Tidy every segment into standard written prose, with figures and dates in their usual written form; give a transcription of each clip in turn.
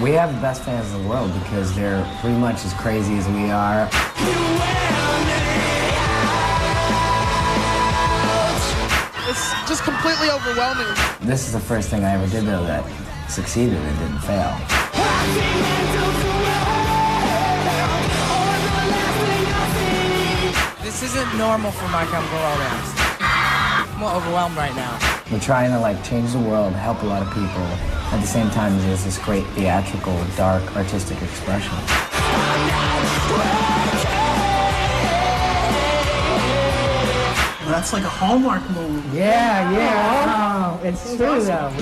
We have the best fans in the world because they're pretty much as crazy as we are. It's just completely overwhelming. This is the first thing I ever did, though, that succeeded and didn't fail. This isn't normal for My Chemical Romance. I'm more overwhelmed right now. We're trying to change the world, help a lot of people. At the same time, there's this great theatrical, dark, artistic expression. That's like a Hallmark movie. Yeah. Oh, it's true, though.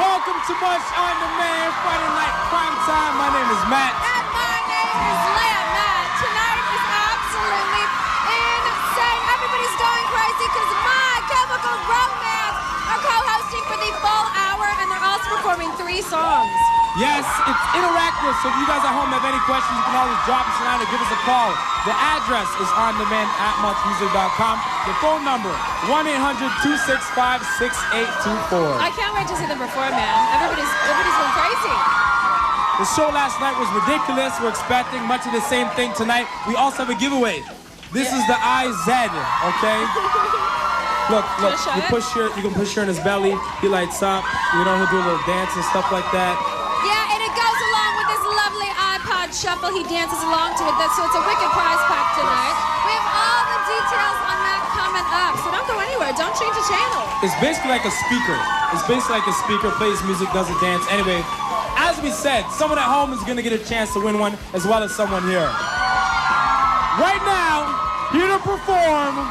Welcome to Much on Demand, Friday Night Prime Time. My name is Matt. And my name is Leah. Matt, tonight is absolutely insane. Everybody's going crazy because My Chemical Romance are co-hosting for the full hour, and they're also performing 3 songs. Yes, it's interactive, so if you guys at home have any questions, you can always drop us a line or give us a call. The address is ondemand@muchmusic.com. The phone number, 1-800-265-6824. I can't wait to see them perform, man. Everybody's going crazy. The show last night was ridiculous. We're expecting much of the same thing tonight. We also have a giveaway. This is the IZ, okay? Look, you can push her in his belly. He lights up. He'll do a little dance and stuff like that. Yeah, and it goes along with this lovely iPod shuffle. He dances along to it, so it's a wicked prize pack tonight. We have all the details on that coming up, so don't go anywhere. Don't change the channel. It's basically like a speaker. Plays music, does a dance. Anyway, as we said, someone at home is going to get a chance to win one, as well as someone here. Right now, here to perform...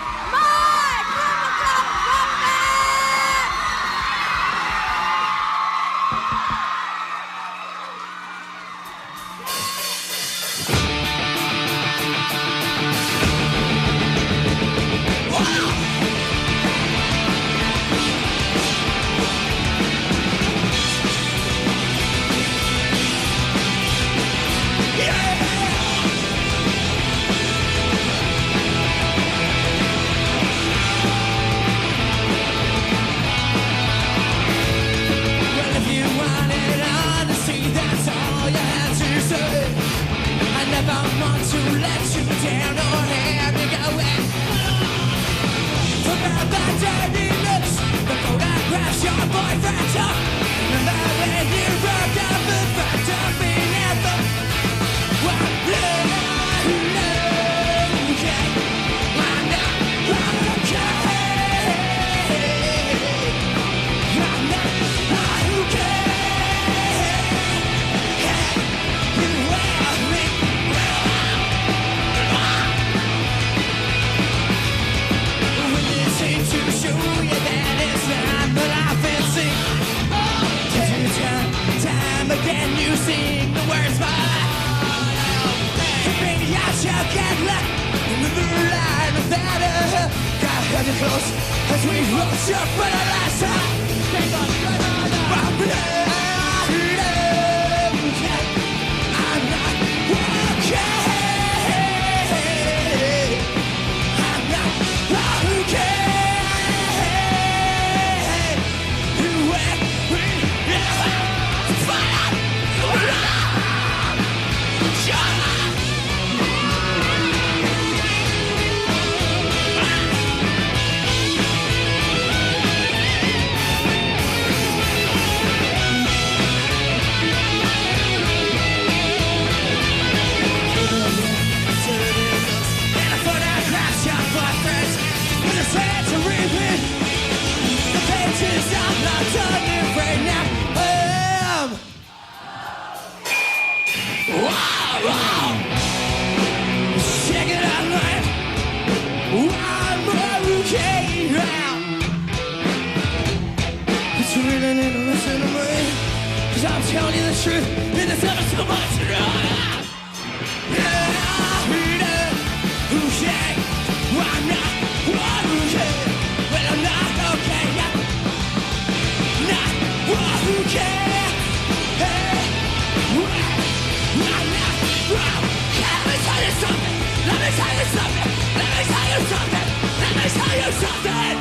Let me tell you something.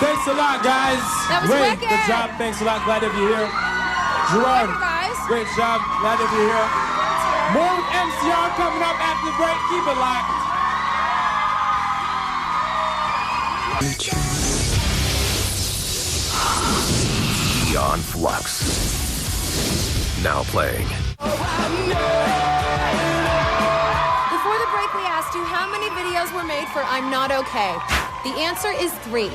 Thanks a lot, guys. That was Great. wicked. Good job. Thanks a lot. Glad to be here. Gerard, Thank you, guys. great job. Glad to be here. More with MCR coming up after the break. Keep it locked. Aeon Flux. Now playing. Before the break, we asked you how many videos were made for I'm Not Okay. The answer is 3.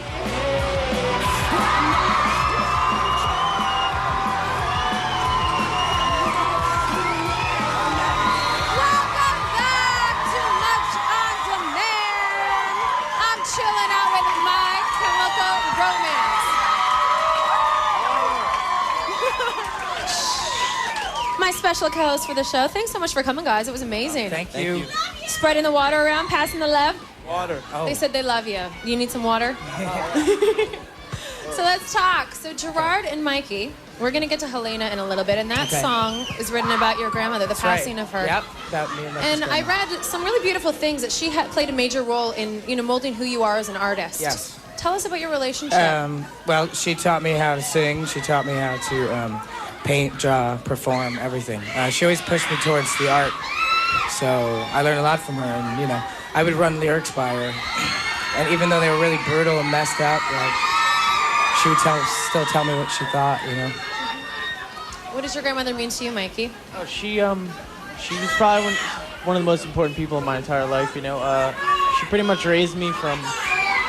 Welcome back to Much on Demand. I'm chilling out with My Chemical Romance. My special co-host for the show. Thanks so much for coming, guys. It was amazing. Thank you. Spreading the water around, passing the love. Water. They said they love you. You need some water? So let's talk. So Gerard and Mikey, we're going to get to Helena in a little bit, and that Okay. song is written about your grandmother, the passing of her. Yep. About me And I read some really beautiful things that she had played a major role in, molding who you are as an artist. Yes. Tell us about your relationship. Well, she taught me how to sing. She taught me how to paint, draw, perform, everything. She always pushed me towards the art. So I learned a lot from her, and I would run lyrics by her. And even though they were really brutal and messed up, like she would still tell me what she thought. What does your grandmother mean to you, Mikey? Oh, she was probably one of the most important people in my entire life. She pretty much raised me from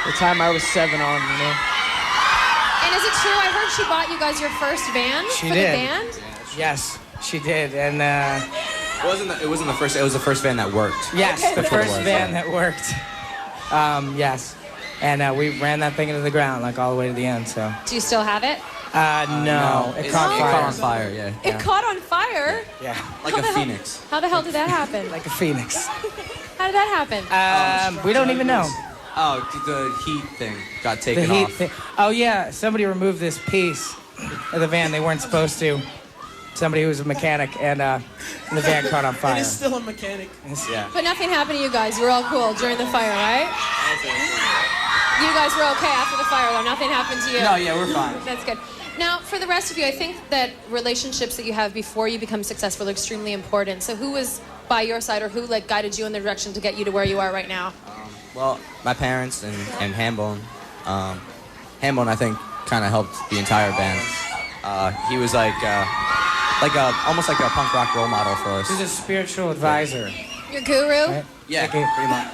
the time I was 7 on. And is it true? I heard she bought you guys your first van She for did. the band. Yes, she did. And It wasn't the first. It was the first van that worked. yes, the That's what it first was, van yeah. that worked. Yes. And we ran that thing into the ground, like all the way to the end. So. Do you still have it? No, it caught It fire. caught on fire. Yeah. It caught on fire. Yeah, Like How a the hell- phoenix. How the hell did that happen? like a phoenix. How did that happen? We don't even know. Oh, the heat thing got The taken heat off. thing. Oh yeah, somebody removed this piece of the van. They weren't supposed to. Somebody who was a mechanic, and the van caught on fire. He's still a mechanic. Yeah. But nothing happened to you guys. You were all cool during the fire, right? You guys were okay after the fire, though. Nothing happened to you. No, yeah, we're fine. That's good. Now, for the rest of you, I think that relationships that you have before you become successful are extremely important. So who was by your side, or who guided you in the direction to get you to where you are right now? Well, my parents and Hambone. Hambone, I think, kind of helped the entire band. He was almost like a punk rock role model for us. He's a spiritual advisor. Your guru? Right? Yeah, Okay. pretty much.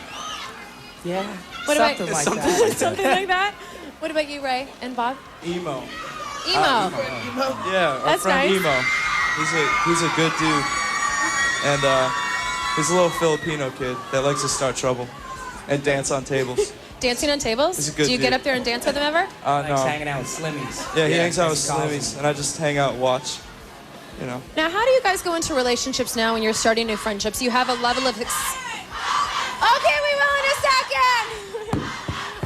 Yeah. What something about like that. something like that? What about you, Ray and Bob? Emo. Emo. Yeah, our That's friend nice. Emo. He's a good dude, and he's a little Filipino kid that likes to start trouble and dance on tables. Dancing on tables? He's a good Do you get dude. up there and dance with them ever? Likes No. hanging out with Slimmies. Yeah, he Yeah, hangs out with as he calls Slimmies, and I just hang out and watch. Now, how do you guys go into relationships now when you're starting new friendships? You have a level of... Okay, we will in a second!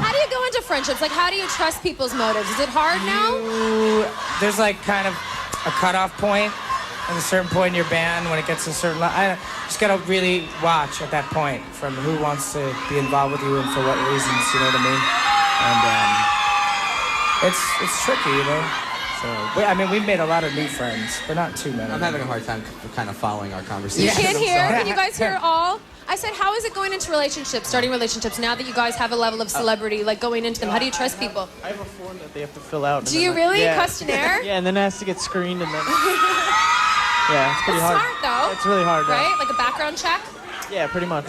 How do you go into friendships? How do you trust people's motives? Is it hard now? There's kind of a cutoff point at a certain point in your band when it gets to a certain level. I just gotta really watch at that point from who wants to be involved with you and for what reasons, you know what I mean? And it's tricky, So, we've made a lot of new friends, but not too many. I'm having a hard time kind of following our conversation. You can't I'm hear? sorry. Can you guys hear all? I said, how is it going into relationships, starting relationships, now that you guys have a level of celebrity, going into them? How do you trust people? I have a form that they have to fill out. and Do then, you really? Yeah. Questionnaire? Yeah, and then it has to get screened, and then yeah, it's pretty That's hard. smart, though. It's really hard, Right? Like a background check? Yeah, pretty much.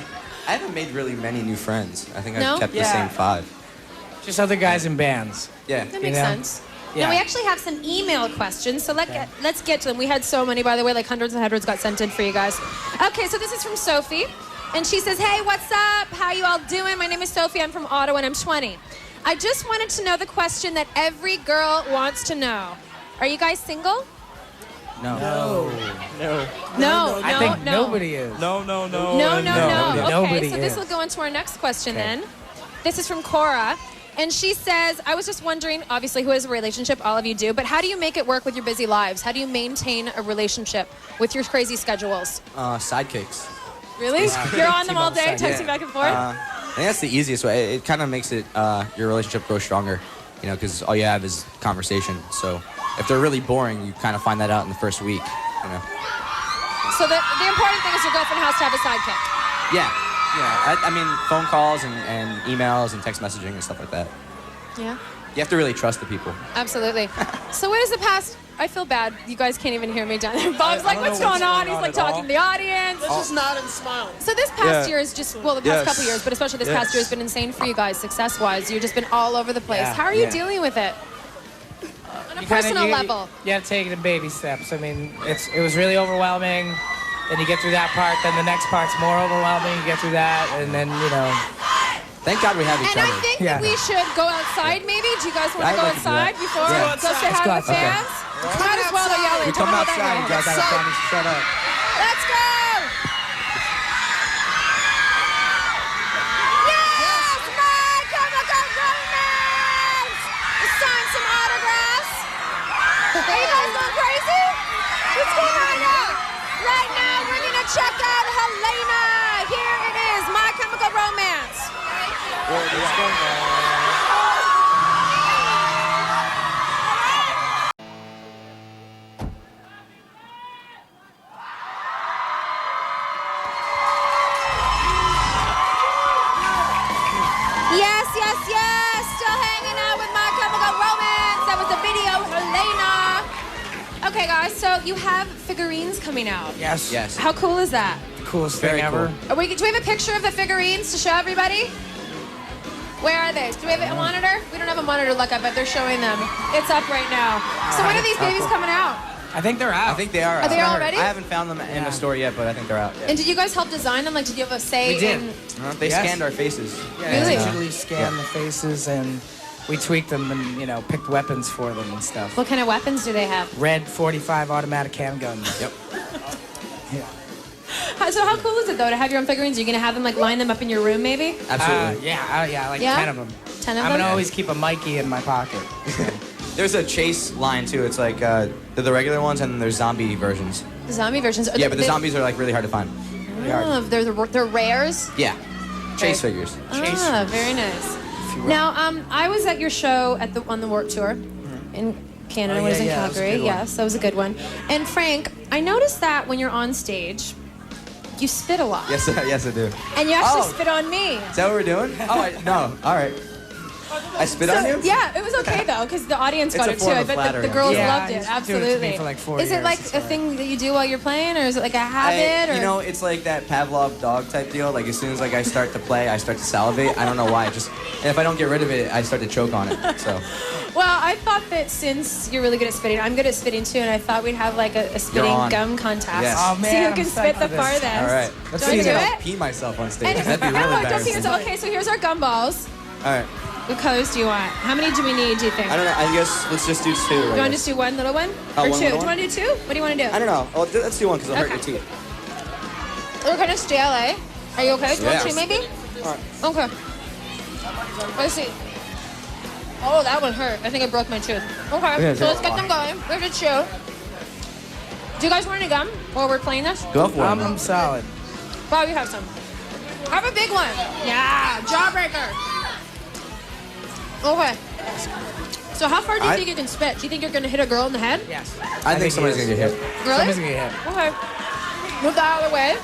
I haven't made really many new friends. I think I've No? kept the Yeah. same 5. Just other guys in bands. Yeah. That makes know? sense. Yeah. Now, we actually have some email questions, so let's get to them. We had so many, by the way, hundreds and hundreds got sent in for you guys. Okay, so this is from Sophie, and she says, hey, what's up? How you all doing? My name is Sophie. I'm from Ottawa, and I'm 20. I just wanted to know the question that every girl wants to know. Are you guys single? No. No, I think nobody is. No. No. Okay, Nobody so this is. will go into our next question Okay. then. This is from Cora. And she says, I was just wondering, obviously, who has a relationship? All of you do. But how do you make it work with your busy lives? How do you maintain a relationship with your crazy schedules? Sidekicks. Really? You're on them all day, Team up texting back and forth? I think that's the easiest way. It kind of makes it your relationship grow stronger. You know, because all you have is conversation. So if they're really boring, you kind of find that out in the first week. You know. So the important thing is your girlfriend has to have a sidekick. Yeah. I mean, phone calls and emails and text messaging and stuff like that. Yeah. You have to really trust the people. Absolutely. So what is the past? I feel bad. You guys can't even hear me down there. Bob's like, what's going on? He's like talking to the audience. Let's just nod and smile. So this past year is just, well, the past Yes. couple years, but especially this past year has been insane for you guys, success-wise. You've just been all over the place. Yeah. How are you dealing with it? On a personal level. You have to take it in baby steps. I mean, it was really overwhelming. Then you get through that part, then the next part's more overwhelming. You get through that, and then, you know. Thank God we have each And other. I think that we should go outside, maybe. Do you guys want to go I'd like to do outside that. before? Yeah. Go say hi to the fans? Might as well, they're yelling. We Tell come me what they outside. know. You guys gotta promise to shut up. Let's go! Yes, My Chemical Romance! Let's sign some autographs. Are you guys going crazy? What's going on right now? Right now, we're gonna check out Helena. Here it is, My Chemical Romance. Yes, still hanging out with My Chemical Romance. That was the video, Helena. Okay, guys, so you have figurines coming out. Yes. Yes. How cool is that? Coolest Very thing ever. cool. Do we have a picture of the figurines to show everybody? Where are they? Do we have a monitor? We don't have a monitor to look up, but they're showing them. It's up right now. So when are these babies coming out? I think they're out. I think they are. Are they out. already? I haven't found them in the store yet, but I think they're out. And did you guys help design them? Like, did you have a say We did. in... They Yes. scanned our faces. Yeah, Really? digitally scan the faces, and we tweaked them and, you know, picked weapons for them and stuff. What kind of weapons do they have? Red 45 automatic handguns. Yep. So how cool is it, though, to have your own figurines? Are you going to have them, like, line them up in your room, maybe? Absolutely. Like Yeah? 10 of them. 10 of I'm them? gonna always keep a Mikey in my pocket. There's a chase line too. It's like they're the regular ones, and then there's zombie versions. The zombie versions. Yeah, but the zombies are like really hard to find. Oh, they're rares? Yeah. Chase figures. Ah, very nice. Now, I was at your show on the Warped Tour in Canada. Oh, I was in yeah, that was a Calgary. good one. Yes, that was a good one. And Frank, I noticed that when you're on stage, you spit a lot. Yes, yes, I do. And you actually Oh. spit on me. Is that what we're doing? Oh, no. All right. I spit on you? Yeah, it was okay though, because the audience It's got a it too. form I of bet flattery. the girls Yeah, loved he's it. doing it to me Absolutely. for like 4 Is it years, like it's a all thing that you do while you're playing, or is it like a habit? Or You know, it's like that Pavlov dog type deal. Like as soon as like I start to play, I start to salivate. I don't know why. And if I don't get rid of it, I start to choke on it. So Well, I thought that since you're really good at spitting, I'm good at spitting too, and I thought we'd have like a spitting on. gum contest. Yes. Oh, man, See who I'm can psyched spit the for this. farthest. all right. Do See you if do I'll it? pee myself on stage. And That'd be really don't pee embarrassing. yourself. Okay, so here's our gumballs. All right. What colors do you want? How many do we need, do you think? I don't know. I guess let's just do 2. Do you want to just do one little one? Oh, or one two? little Do you want to do 2? What do you want to do? I don't know. Oh, let's do 1 because it'll hurt Okay. your teeth. We're kind of stale, eh? Are you okay? Do you want Yeah. 2 maybe? All right. Okay. Let's see. Oh, that one hurt. I think I broke my tooth. Okay, Yeah, so let's get them going. We're going to chew. Do you guys want any gum while we're playing this? Go for it. I'm solid. Bob, you have some. Have a big one. Yeah, jawbreaker. Okay. So how far do you think you can spit? Do you think you're going to hit a girl in the head? Yes. I think somebody's gonna get hit. Really? Somebody's gonna get hit. Okay. Move that out of the way. Are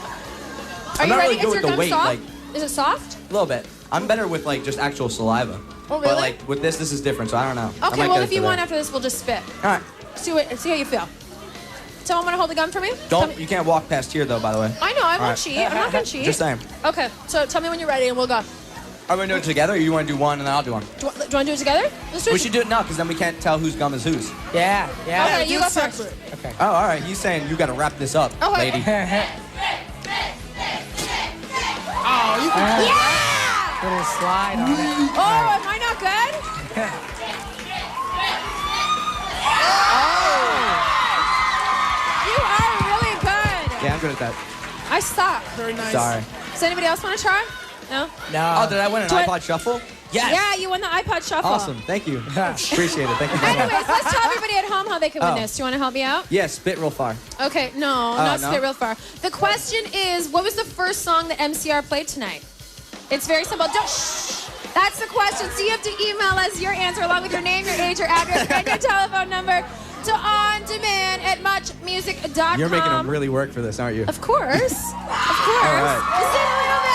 I'm you not ready? really good Is with your the gum weight, soft? like- Is it soft? A little bit. I'm better with like just actual saliva. Oh, But really? like with this is different, so I don't know. I Okay, might well, get if it you for want that. after this, we'll just spit. All right. See how you feel. Someone want to hold the gum for me? Tell me- You can't walk past here though, by the way. I know, I won't right. cheat. I'm not going to cheat. Just saying. Okay, so tell me when you're ready and we'll go. Are we gonna do it together, or you want to do 1 and then I'll do 1? Do you want to do it together? Let's do We it. should do it now, because then we can't tell whose gum is whose. Yeah. Okay, you go first. Okay. Oh, all right. He's saying you got to wrap this up, Okay. lady. Oh, you can Yeah! little slide on it. Oh, am I not good? You are really good. Yeah, I'm good at that. I suck. Very nice. Sorry. Does anybody else want to try? No? No. Oh, did I win an Do it. iPod Shuffle? Yes. Yeah, you won the iPod Shuffle. Awesome. Thank you. Appreciate it. Thank you very much. Anyways, let's tell everybody at home how they can win Oh. this. Do you want to help me out? Yeah, spit real far. Okay, no, not no? spit real far. The question is, what was the first song that MCR played tonight? It's very simple. Don't shh. That's the question. So you have to email us your answer along with your name, your age, your address, and your telephone number to ondemand@muchmusic.com. You're making them really work for this, aren't you? Of course. Of course. All right. Just in a little bit.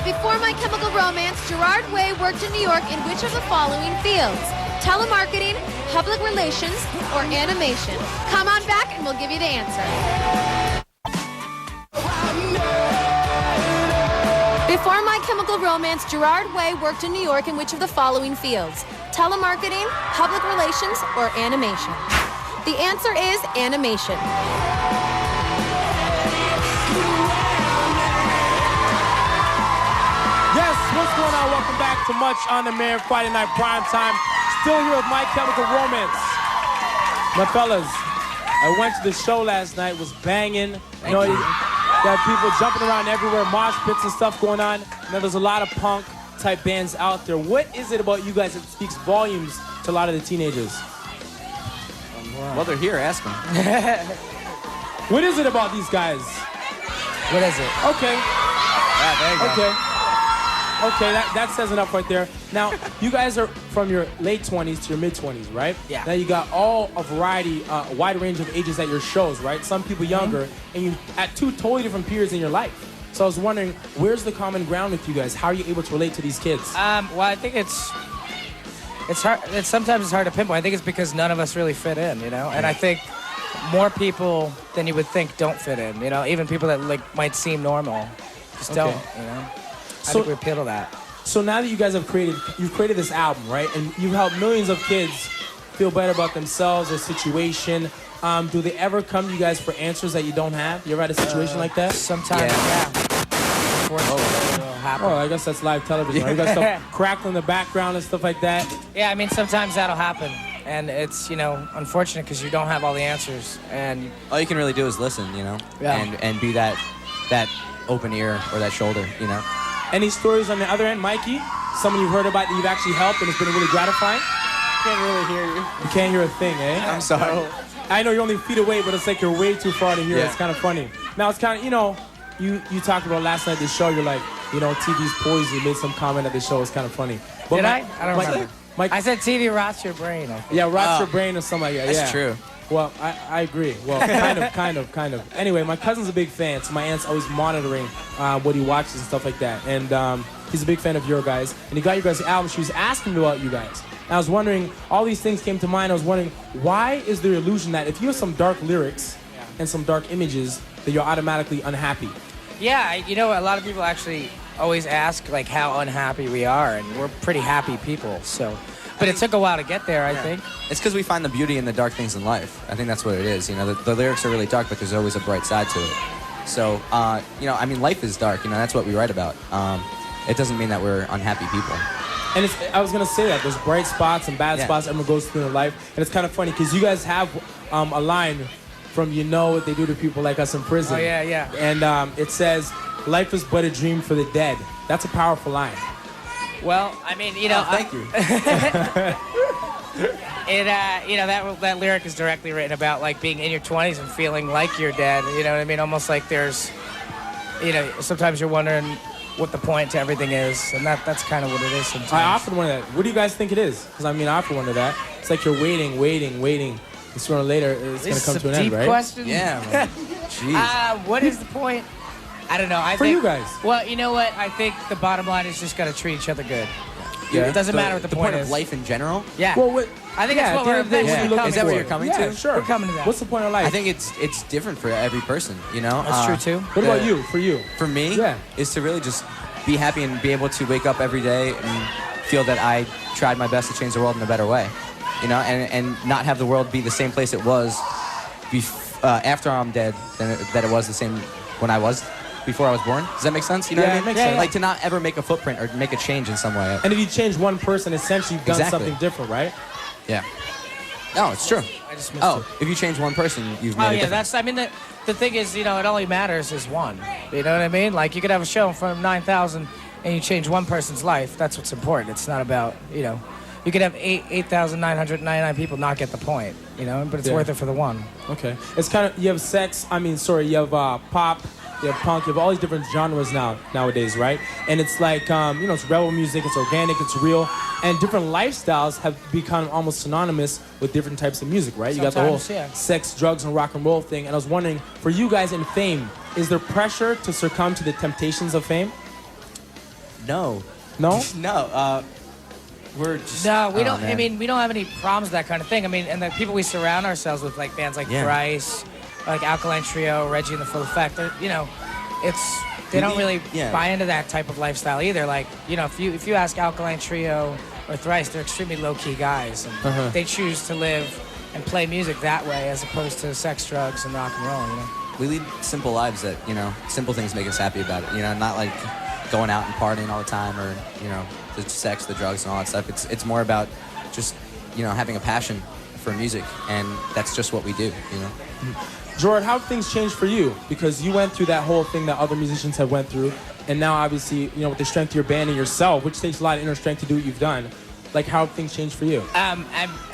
Before My Chemical Romance, Gerard Way worked in New York in which of the following fields? Telemarketing, public relations, or animation? Come on back and we'll give you the answer. Before My Chemical Romance, Gerard Way worked in New York in which of the following fields? Telemarketing, public relations, or animation? The answer is animation. Yes, what's going on? Welcome back to Much on Demand Friday Night Prime Time. Still here with My Chemical Romance. My fellas, I went to the show last night, was banging. You know, got people jumping around everywhere, mosh pits and stuff going on. You know, there's a lot of punk type bands out there. What is it about you guys that speaks volumes to a lot of the teenagers? Well, they're here. Ask them. What is it about these guys? What is it? Okay. Yeah, there you go. Okay. Okay, that says enough right there. Now, you guys are from your late 20s to your mid-20s, right? Yeah. Now, you got a variety, wide range of ages at your shows, right? Some people younger, and you at two totally different periods in your life. So I was wondering, where's the common ground with you guys? How are you able to relate to these kids? Well, I think it's hard. Sometimes it's hard to pinpoint. I think it's because none of us really fit in, you know? And I think more people than you would think don't fit in, you know? Even people that might seem normal just don't, you know? I think we appeal to that. So now that you guys you've created this album, right? And you've helped millions of kids feel better about themselves, their situation. Do they ever come to you guys for answers that you don't have? You ever had a situation like that? Sometimes, yeah. Oh, I guess that's live television. Right? You got stuff crackling in the background and stuff like that. Yeah, I mean, sometimes that'll happen. And it's, you know, unfortunate because you don't have all the answers. And all you can really do is listen, you know? Yeah. And be that open ear or that shoulder, you know? Any stories on the other end, Mikey? Someone you've heard about that you've actually helped and it's been really gratifying? Can't really hear you. You can't hear a thing, eh? I'm sorry. No. I know you're only feet away, but it's like you're way too far to hear. Yeah. It's kind of funny. Now, it's kind of, you know, you talked about last night at the show, you're like, you know, TV's poison. You made some comment at the show. It's kind of funny. But Did I? I don't remember. I said TV rots your brain. Yeah, rots your brain or something like that. That's true. Well, I agree. Well, kind of. Anyway, my cousin's a big fan, so my aunt's always monitoring what he watches and stuff like that. And he's a big fan of your guys. And he got your guys' album. She was asking me about you guys. And I was wondering, all these things came to mind. I was wondering, why is there illusion that if you have some dark lyrics and some dark images, that you're automatically unhappy? Yeah, you know, a lot of people actually always ask, like, how unhappy we are. And we're pretty happy people, so... But it took a while to get there, I think. It's because we find the beauty in the dark things in life. I think that's what it is. You know, the lyrics are really dark, but there's always a bright side to it. So, you know, I mean, life is dark. You know, that's what we write about. It doesn't mean that we're unhappy people. And I was going to say that. There's bright spots and bad spots everyone goes through in life. And it's kind of funny because you guys have a line from You Know What They Do to People Like Us in Prison. Oh, yeah, yeah. And it says, life is but a dream for the dead. That's a powerful line. Well, I mean, you know... thank you. You know, that lyric is directly written about, like, being in your 20s and feeling like you're dead. You know what I mean? Almost like there's... You know, sometimes you're wondering what the point to everything is. And that's kind of what it is sometimes. I often wonder that. What do you guys think it is? Because, I mean, I often wonder that. It's like you're waiting. And sooner or later, it's going to come to an end, right? Deep questions. Yeah, man. Jeez. What is the point? I don't know. I think, you guys. Well, you know what? I think the bottom line is just got to treat each other good. Yeah. It doesn't matter what the point of is. life in general? Yeah. Well, I think that's what we're eventually coming Is that what you're coming to? Sure. We're coming to that. What's the point of life? I think it's different for every person, you know? That's true, too. What about you? For you? For me, Yeah. is to really just be happy and be able to wake up every day and feel that I tried my best to change the world in a better way, you know? And not have the world be the same place it was after I'm dead that it was the same when I was before I was born. Does that make sense? You know what I mean? It makes sense. Like to not ever make a footprint or make a change in some way. And if you change one person, essentially you've done Exactly. something different, right? Yeah. No, it's true. I just missed it. If you change one person, you've made Oh, a yeah, difference. I mean, the thing is, you know, it only matters is one. You know what I mean? Like, you could have a show in front of 9,000 and you change one person's life. That's what's important. It's not about, you know, you could have 8,999 people not get the point, you know, but it's Yeah. worth it for the one. Okay. It's kind of, you have you have pop, you have punk, you have all these different genres nowadays, right? And it's like, you know, it's rebel music, it's organic, it's real, and different lifestyles have become almost synonymous with different types of music, right? You got the whole Sometimes, yeah. sex, drugs, and rock and roll thing. And I was wondering, for you guys in fame, is there pressure to succumb to the temptations of fame? No. No? No. We're just. No, we oh, don't. I man. mean, we don't have any problems with that kind of thing. I mean, and the people we surround ourselves with, like bands like Yeah. Thrice, like Alkaline Trio, Reggie and the Full Effect. You know, they don't really Yeah. buy into that type of lifestyle either. Like, you know, if you ask Alkaline Trio or Thrice, they're extremely low key guys, and they choose to live and play music that way as opposed to sex, drugs, and rock and roll. You know. We lead simple lives that, you know, simple things make us happy about it. You know, not like going out and partying all the time or, you know, the sex, the drugs, and all that stuff. It's more about just, you know, having a passion for music, and that's just what we do, you know. Jordan, how have things changed for you? Because you went through that whole thing that other musicians have went through, and now obviously, you know, with the strength of your band and yourself, which takes a lot of inner strength to do what you've done, like how have things changed for you?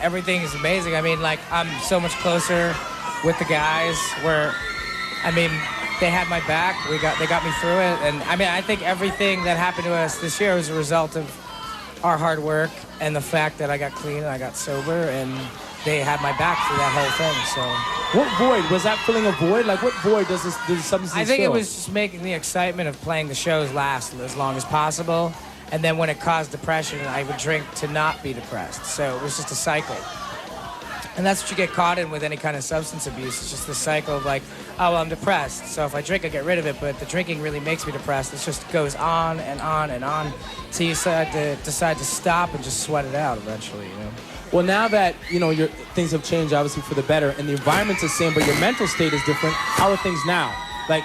Everything is amazing. I mean, like, I'm so much closer with the guys where, I mean, they had my back. They got me through it. And I mean, I think everything that happened to us this year was a result of our hard work and the fact that I got clean and I got sober, and they had my back through that whole thing. So what void? Was that filling a void? Like, what void does substance I think fill? it was just making the excitement of playing the shows last as long as possible. And then when it caused depression, I would drink to not be depressed. So it was just a cycle. And that's what you get caught in with any kind of substance abuse. It's just the cycle of like, oh, well, I'm depressed. So if I drink, I get rid of it. But the drinking really makes me depressed. It just goes on and on and on. So you decide to stop and just sweat it out eventually, you know. Well, now that, you know, things have changed, obviously, for the better, and the environment's the same, but your mental state is different, how are things now? Like,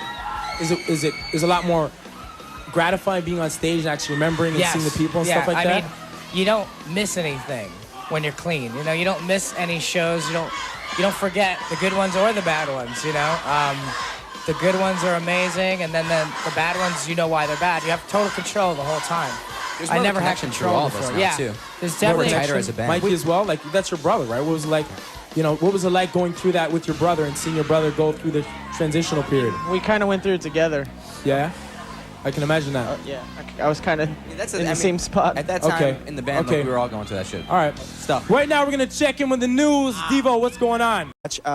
is it a lot more gratifying being on stage and actually remembering and seeing the people and stuff like that? I mean, you don't miss anything when you're clean. You know, you don't miss any shows. You don't forget the good ones or the bad ones, you know. The good ones are amazing, and then the bad ones, you know why they're bad. You have total control the whole time. There's I more never had connection control through all of us before. now, Yeah, too. there's We're definitely tighter as a band. Mikey as well, like that's your brother, right? What was it like, you know, what was it like going through that with your brother and seeing your brother go through the transitional period? We kind of went through it together. Yeah, I can imagine that. Yeah, I was kind of in the same spot. At that time in the band, like, we were all going through that shit. All right. Stuff. Right now, we're going to check in with the news. Devo, what's going on?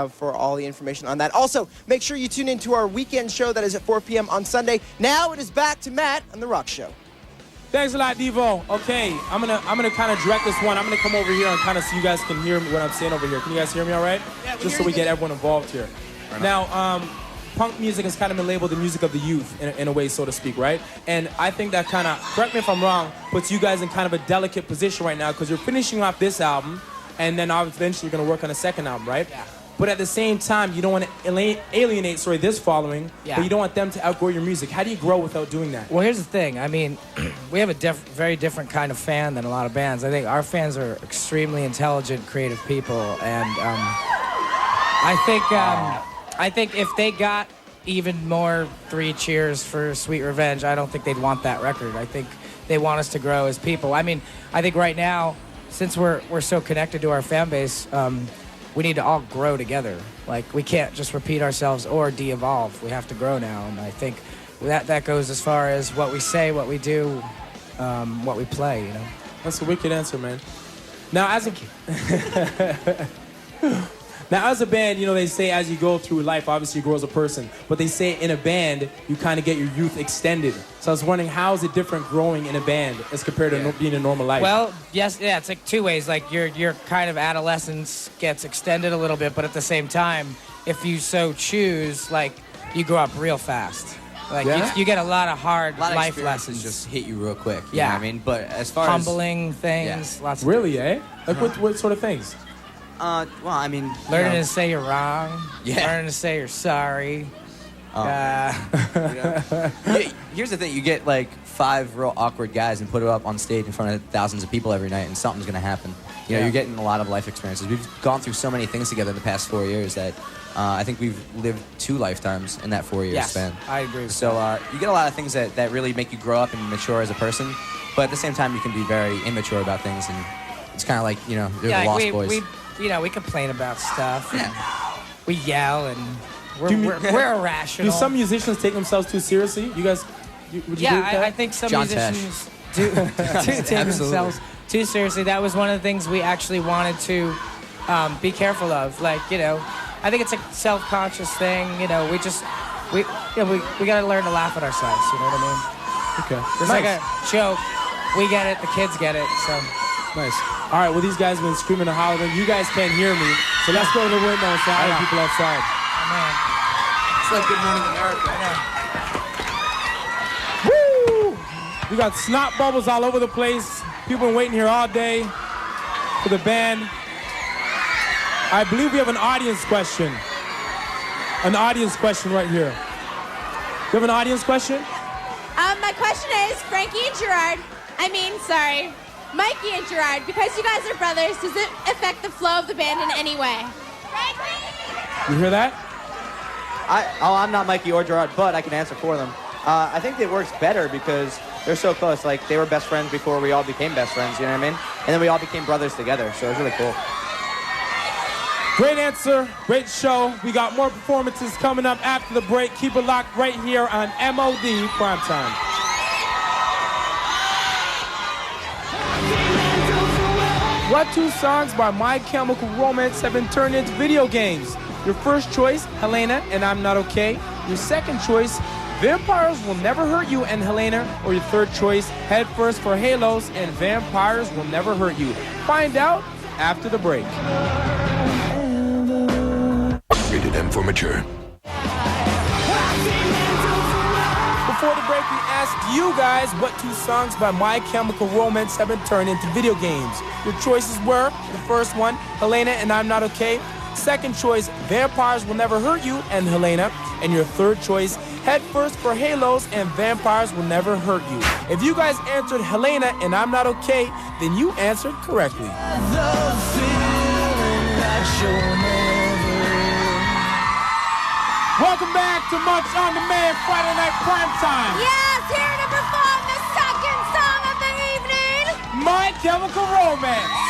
For all the information on that. Also, make sure you tune into our weekend show that is at 4 p.m. on Sunday. Now it is back to Matt on The Rock Show. Thanks a lot, Devo. Okay, I'm gonna kind of direct this one. I'm gonna come over here and kind of so you guys can hear what I'm saying over here. Can you guys hear me all right? Yeah, just so we get everyone involved here. Now, punk music has kind of been labeled the music of the youth in a way, so to speak, right? And I think that kind of, correct me if I'm wrong, puts you guys in kind of a delicate position right now because you're finishing off this album, and then eventually you're gonna work on a second album, right? Yeah. But at the same time, you don't want to alienate, this following, Yeah. but you don't want them to outgrow your music. How do you grow without doing that? Well, here's the thing. I mean, we have a very different kind of fan than a lot of bands. I think our fans are extremely intelligent, creative people, and I think if they got even more 3 cheers for Sweet Revenge, I don't think they'd want that record. I think they want us to grow as people. I mean, I think right now, since we're so connected to our fan base, we need to all grow together. Like, we can't just repeat ourselves or de-evolve. We have to grow now, and I think that goes as far as what we say, what we do, what we play, you know. That's a wicked answer, man. Now, as a band, you know, they say as you go through life, obviously you grow as a person, but they say in a band, you kind of get your youth extended. So I was wondering, how is it different growing in a band as compared to being a normal life? Well, yes, yeah, it's like 2 ways. Like, your kind of adolescence gets extended a little bit, but at the same time, if you so choose, like, you grow up real fast. Like, you get a lot of hard life lessons. Just hit you real quick. You Yeah. know what I mean? But as far Humbling things, lots of Really, eh? Like, what sort of things? well, I mean, learning to say you're wrong. Yeah. Learning to say you're sorry. Here's the thing: you get like 5 real awkward guys and put it up on stage in front of thousands of people every night, and something's gonna happen. You know, you're getting a lot of life experiences. We've gone through so many things together in the past 4 years that I think we've lived 2 lifetimes in that 4 year span. I agree with So you get a lot of things that really make you grow up and mature as a person, but at the same time, you can be very immature about things and it's kind of like, you know, they're Yeah, the Lost we, Boys. we complain about stuff. And we yell and we're irrational. Do some musicians take themselves too seriously? You guys, would you agree with that? I think some John musicians do take themselves too seriously. That was one of the things we actually wanted to be careful of. Like, you know, I think it's a self-conscious thing. You know, we got to learn to laugh at ourselves. You know what I mean? Okay. It's like a joke. We get it. The kids get it. So nice. All right. Well, these guys have been screaming and hollering. You guys can't hear me, so let's go to the window and say hi to people outside. Oh, man. It's like Good Morning America. Woo! We got snot bubbles all over the place. People been waiting here all day for the band. I believe we have an audience question. An audience question right here. You have an audience question? My question is, Mikey and Gerard, because you guys are brothers, does it affect the flow of the band in any way? You hear that? I'm not Mikey or Gerard, but I can answer for them. I think it works better because they're so close. Like, they were best friends before we all became best friends, you know what I mean? And then we all became brothers together, so it was really cool. Great answer, great show. We got more performances coming up after the break. Keep it locked right here on MOD Primetime. What two songs by My Chemical Romance have been turned into video games? Your first choice, Helena and I'm Not Okay. Your second choice, Vampires Will Never Hurt You and Helena. Or your third choice, Head First for Halos and Vampires Will Never Hurt You. Find out after the break. Rated M for mature. Before the break, we asked you guys what two songs by My Chemical Romance have been turned into video games. Your choices were, the first one, Helena and I'm Not Okay. Second choice, Vampires Will Never Hurt You and Helena. And your third choice, Head First for Halos and Vampires Will Never Hurt You. If you guys answered Helena and I'm Not Okay, then you answered correctly. Welcome back to Much on Demand Friday Night Primetime. Yes, here to perform the second song of the evening, My Chemical Romance.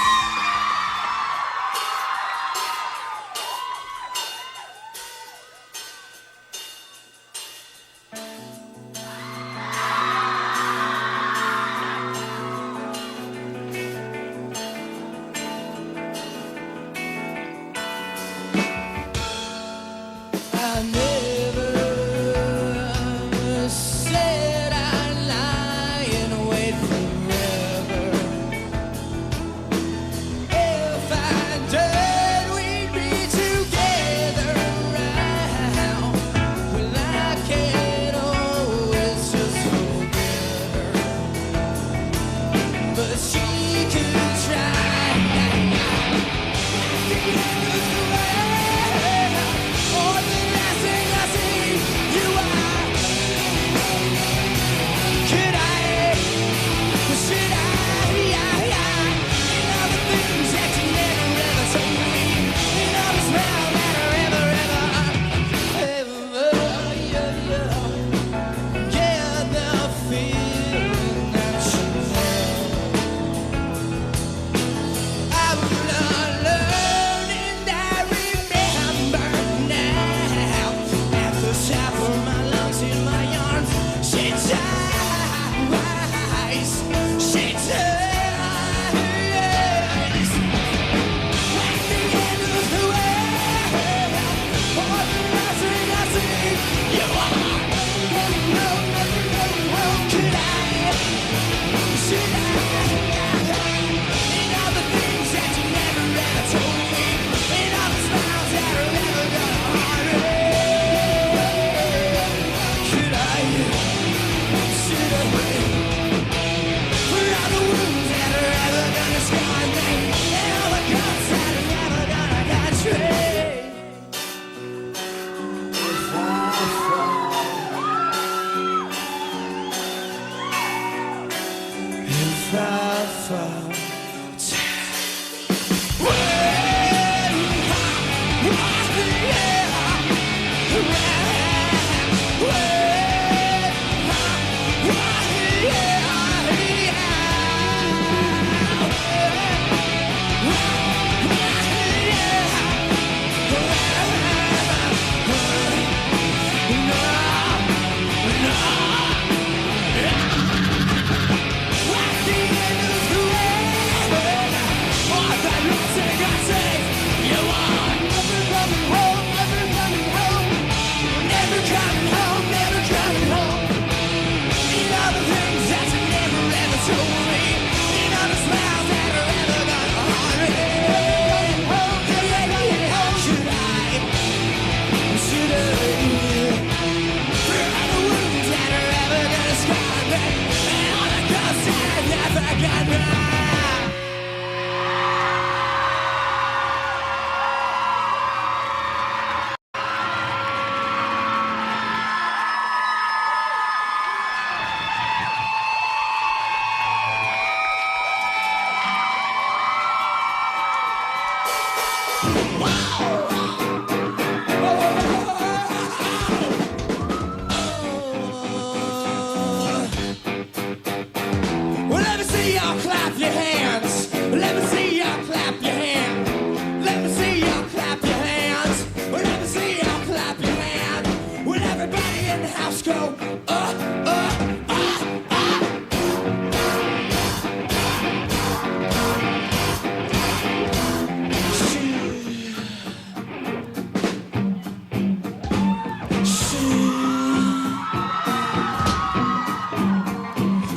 go.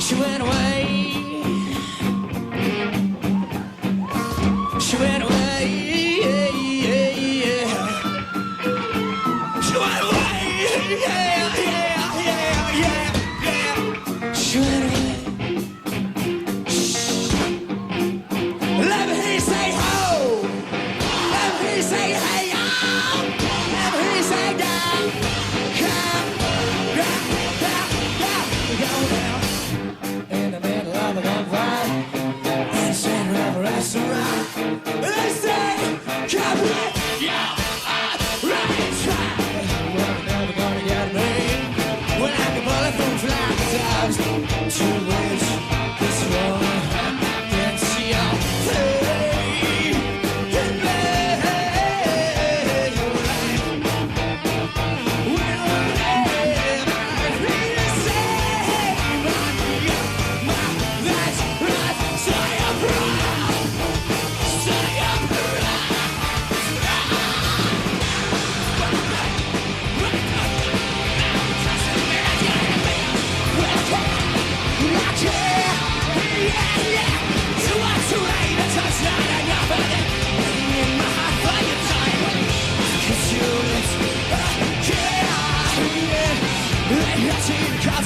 She went away. She went away. She went away. She went away. Let me hear you say ho. Let me hear you say hey yo. Let me hear you say down. Come down, down, down, down, down. In the middle of a gunfight, in the center of a restaurant, they say, come here, yeah, right, try. Well, you're never gonna get me when I can bullet from flying times. Two ways, this one, then see all three. In me, you're right.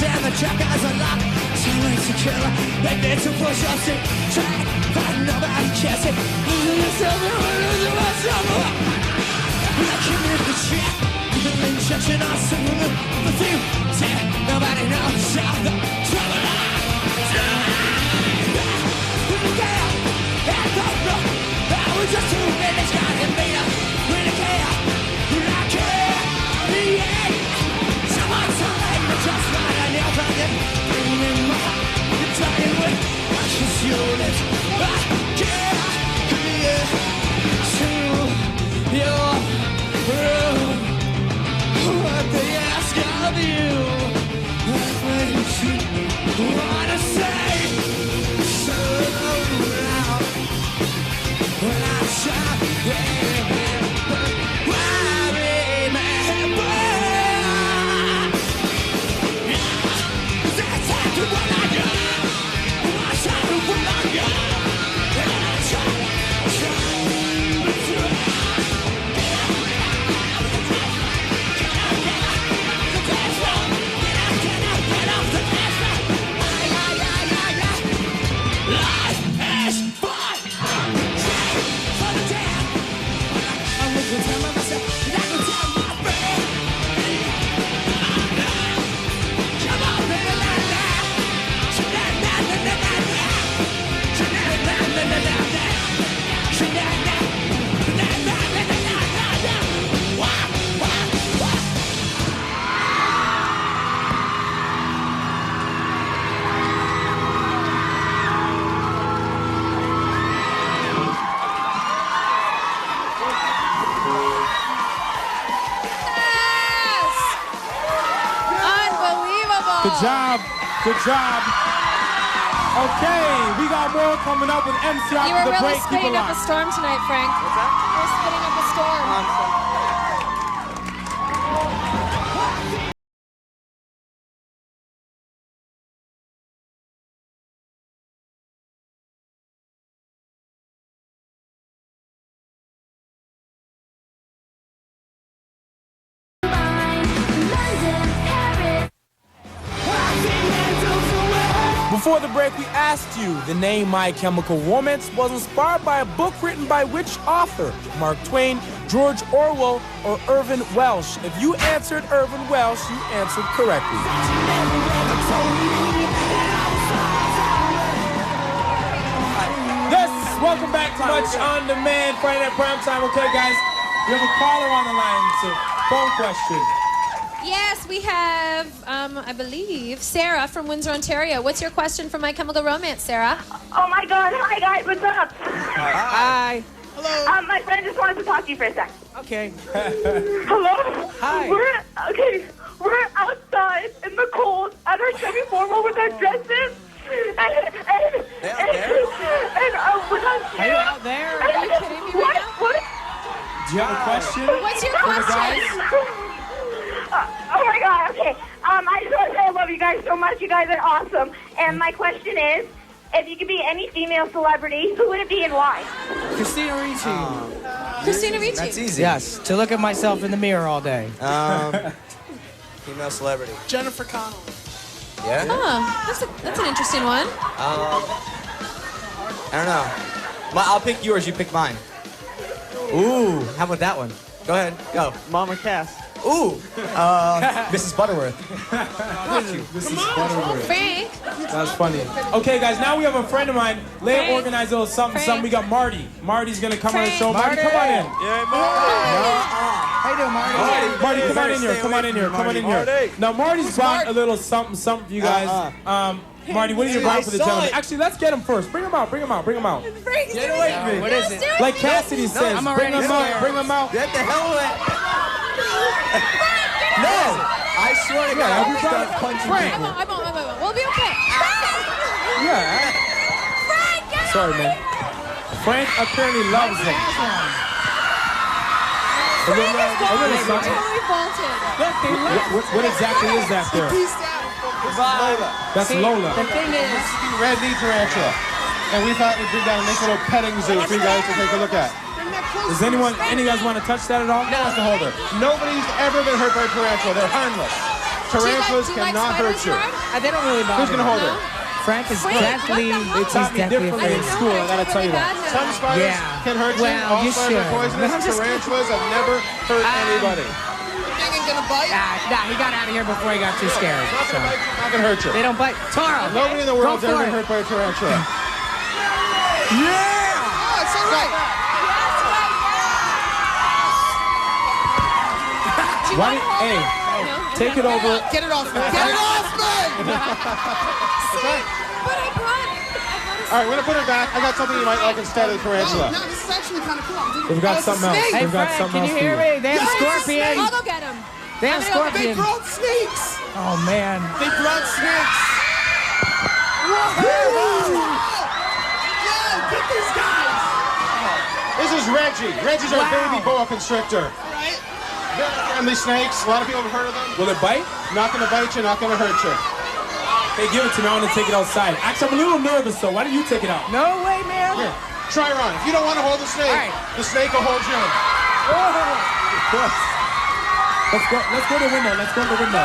And the checkers are locked. Silence to kill. They need to push us in track, but nobody cares it. Looking at the check, the injection of someone, the few, nobody knows how the trouble I was just 2 minutes, got him beat up. Really care, I care, yeah. Someone's telling me just right on your fucking dream in my heart. You're trying with precious units. I care, yeah. To your room. What they ask of you, what makes you wanna say? So loud. When I shot, remember, I remember. That's after what I got. That's after what I got. And I try to get off the dance floor. Life is fun. For the damn. I'm with the time of myself. And I can tell my friend. Come on, baby, la la. La la la la la la. La la la la la la. La la la la la la. Wah, wah, wah. Yes! Unbelievable. Good job. Good job. Okay, we got more coming up with MC You after were the really break. Keep it spitting up a locked. storm tonight, Frank. What's that? You were spitting up a storm. Before the break, we asked you, the name My Chemical Romance was inspired by a book written by which author? Mark Twain, George Orwell, or Irvin Welsh? If you answered Irvin Welsh, you answered correctly. Yes, welcome back to Much On Demand, Friday Night Prime Time. Okay, guys, we have a caller on the line. It's a phone question. Yes, we have, I believe, Sarah from Windsor, Ontario. What's your question for My Chemical Romance, Sarah? Oh my God! Hi guys, what's up? Hi. Hello. My friend just wanted to talk to you for a sec. Okay. Hello. Hi. Okay. we're outside in the cold at our semi-formal with our dresses. And we're not Are you out there? Are you kidding me right now? What? Do you have a question? What's your for the question? guys? Oh my God, okay. I just want to say I love you guys so much. You guys are awesome. And my question is, if you could be any female celebrity, who would it be and why? Christina Ricci. Christina Ricci. That's easy. Yes, to look at myself in the mirror all day. Female celebrity. Jennifer Connelly. Yeah? Oh, that's an interesting one. I don't know. I'll pick yours, you pick mine. Ooh, how about that one? Go ahead, go. Mama Cass. Ooh, Mrs. Butterworth. This is Butterworth. Frank. That's funny. Okay, guys, now we have a friend of mine. Leia Frank. organized a little something, Frank. something. We got Marty. Marty's gonna come on the Frank. show. Marty, come on in. Yeah, Marty. How you doing, Marty? Marty, come on in here. Come on in here. Come on in here. Now, Marty's brought a little something for you guys. Marty, what did you bring for the gentleman? Actually, let's get him first. Bring him out. Bring him out. Bring him out. Get away from me. What is it? Like Cassidy says, I'm bring already him out. scared. Bring him out. Get the hell away. No, I swear to God, I'll start punching I people. won't. We'll be okay. Yeah. Frank, get Sorry, away. man. Frank apparently loves him. Frank is little bolted. something. Totally bolted. What exactly is that there? That's Lola. The thing is, Red Knee Tarantula. And we thought we'd bring down a nice little petting zoo for you guys to take a look at. Does any of you guys want to touch that at all? No. Wants to hold her. Nobody's ever been hurt by a tarantula. They're harmless. Tarantulas Do you like cannot hurt spiders, you. Frank? they don't really bother Who's gonna hold her? Frank is Frank, definitely, what the hell? They taught me differently in know, school, I Frank's gotta tell you really that. bad now. Some spiders Yeah. can hurt you. Well, All you spiders are should. poisonous. I'm just- Tarantulas have never hurt anybody. Ain't gonna bite? Nah, he got out of here before he got too scared. Not So. gonna bite you, not gonna hurt you. They don't bite. Tara, Nobody in the world's go ever for been it. hurt by a tarantula. Oh, it's all right. Hey, take it over. Get it off me. Get it off me! But I brought All right, we're gonna put her back. I got something you might like instead of the tarantula. No, this is actually kind of cool. We've got something else. Hey, We've got Frank, something can else you for hear you. me? They have Yes, scorpions. I'll go get him. They have They scorpions. brought snakes. Oh, man. They brought snakes. Yo, get these guys. This is Reggie. Reggie's our baby boa constrictor. All right. Very friendly snakes. A lot of people have heard of them. Will it bite? Not gonna bite you, not gonna hurt you. Hey, give it to me. I want to take it outside. Actually, I'm a little nervous, though. Why don't you take it out? No way, man. Here, try Ron. If you don't want to hold the snake, the snake will hold you. Let's go to the window. Let's go to the window.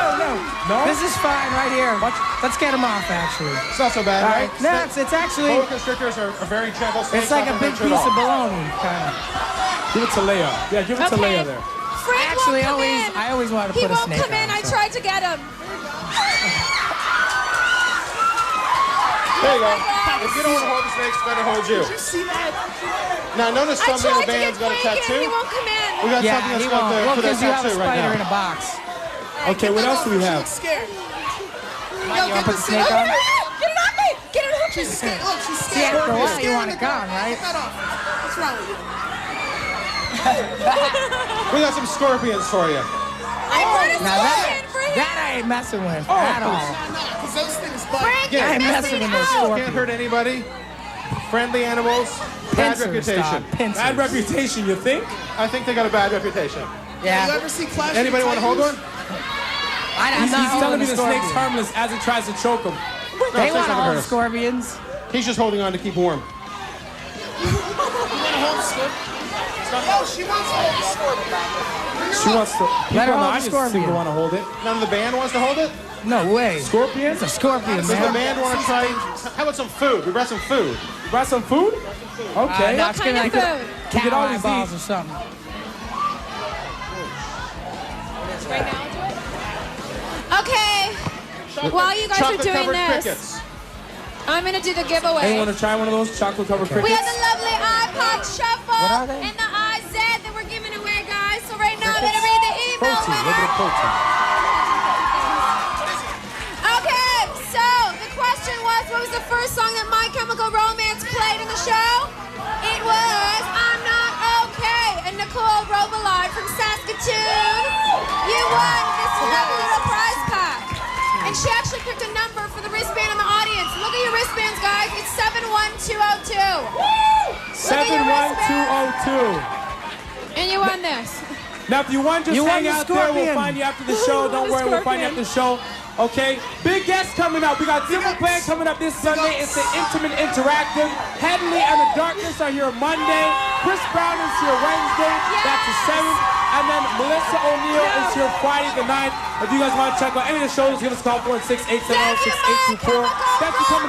No? This is fine right here. Let's get him off, actually. It's not so bad, All right? No, it's actually... Boa constrictors are very gentle. It's like a big piece of bologna, kind of. Give it to Leia. Yeah, give it to Leia there. Frank Actually, won't come in. I always wanted to He put a won't snake come in. on, I so. tried to get him. There you go. If you don't want to hold the snake, it's better hold you. Did you see that? Now, notice I somebody in tried the to get band's got a Frank in. tattoo. He won't come in. We got something that's got the, for that because you have a tattoo right spider now. in a box. Okay, what else do we have? She's scared. You want to put the snake on? Get it off me. Get it off me. She's scared. Look, she's See, scared. after a while, She's you scared want in it the gone, right? Get that off. What's wrong with you? We got some scorpions for you. I brought a Now scorpion for him. that I ain't messing with at all. Because those things bite. Frank, Yeah, you're I ain't messing messing with it those out. scorpions. Can't hurt anybody. Friendly animals. Bad Pincers, reputation. Todd, pincers. Bad reputation, you think? I think they got a bad reputation. You Yeah. ever see Clash of Anybody want to hold Titans? one? I'm He's not telling holding me the the snake's scorpion. harmless as it tries to choke him. They No, want to snakes hold never the hurt us. scorpions. He's just holding on to keep warm. You want to hold the scorpion? No, she wants to hold the scorpion. She wants to. Let her People hold I the just scorpion. seem to want to hold it. None of the band wants to hold it? No way. Scorpion? It's a scorpion, Does the man. band want to try? How about some food? We brought some food. You brought some food? Okay. No, What it's kind gonna of like food? You could cow always eyeballs eat. or something. Right now, I'll do it. Okay. While you guys are doing Chocolate-covered this, crickets. I'm gonna do the giveaway. Hey, want to try one of those chocolate covered We crickets? have the lovely iPod Shuffle What are they? and the IZ that we're giving away, guys. So right now, I'm gonna read the email Protein, a little bit of winner. protein. Okay, so the question was, what was the first song that My Chemical Romance played in the show? It was I'm Not Okay, and Nicole Robillard from Saskatoon. You won this lovely little prize pack. And she actually picked a number for the wristband in the audience. Look at your wristbands, guys. It's 71202. Woo! 71202. And you won this. Now, if you want, just You hang won the out there. We'll Scorpion. find you after the show. Don't worry, we'll find you after the show. Okay? Big guests coming up. We got Simple Plan coming up this Sunday. It's the Intimate Interactive. Headley and the Darkness are here Monday. Chris Brown is here Wednesday. That's the 7th. And then Melissa O'Neill is here Friday the 9th. If you guys want to check out any of the shows, give us a call 416-870-6824. Thanks for coming.